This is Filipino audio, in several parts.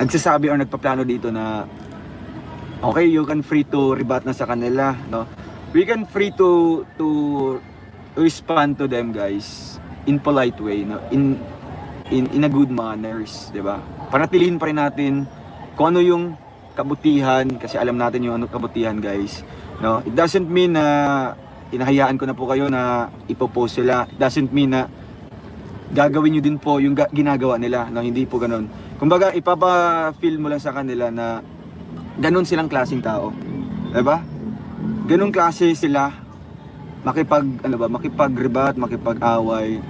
nagsasabi or nagpaplano dito na okay, you can free to rebut na sa kanila, no? We can free to respond to them, guys, in polite way, no? In a good manners, 'di ba? Panatilihin pa rin natin kung ano yung kabutihan, kasi alam natin yung ano kabutihan, guys, no? It doesn't mean na hinahayaan ko na po kayo na ipopost sila. It doesn't mean na gagawin nyo din po yung ginagawa nila, no? Hindi po ganoon. Kumbaga, ipapa-feel mo lang sa kanila na ganun silang klaseng tao, 'di ba? Ganung klase sila makipag-rebat, makipag-away,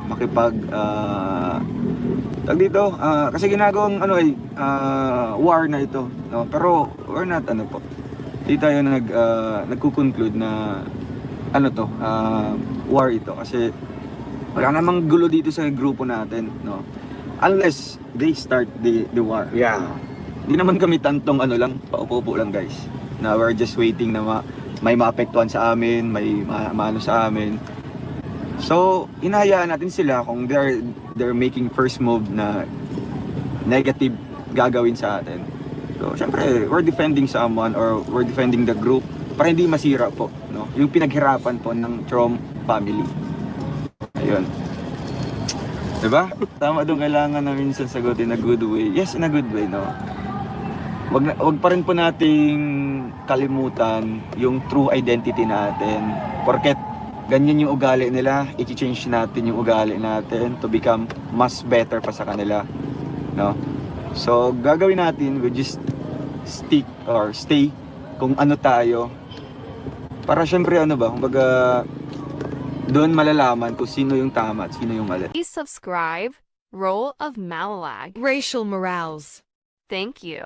tag dito, kasi ginagawang war na ito, no? Pero we're not po. Di tayo nagko-conclude na war ito, kasi wala namang gulo dito sa grupo natin, no? Unless they start the war. Yeah. Hindi naman kami tantong paupo-upo lang, guys. Na we're just waiting na may maapektuhan sa amin, may maano sa amin. So, hinahayaan natin sila kung they're making first move na negative gagawin sa atin. So, syempre, we're defending someone or we're defending the group para hindi masira po, no? Yung pinaghirapan po ng Chrom family. Ayun. Diba? Tama doon, kailangan na minsan sagutin in a good way. Yes, in a good way, no? Wag pa rin po nating kalimutan yung true identity natin. Porket ganyan yung ugali nila, i-change natin yung ugali natin to become mas better pa sa kanila, no? So, gagawin natin, we just stick or stay kung ano tayo. Para syempre kumbaga doon malalaman kung sino yung tama at sino yung mali. Please subscribe, Role of Malalag. Racial Morales. Thank you.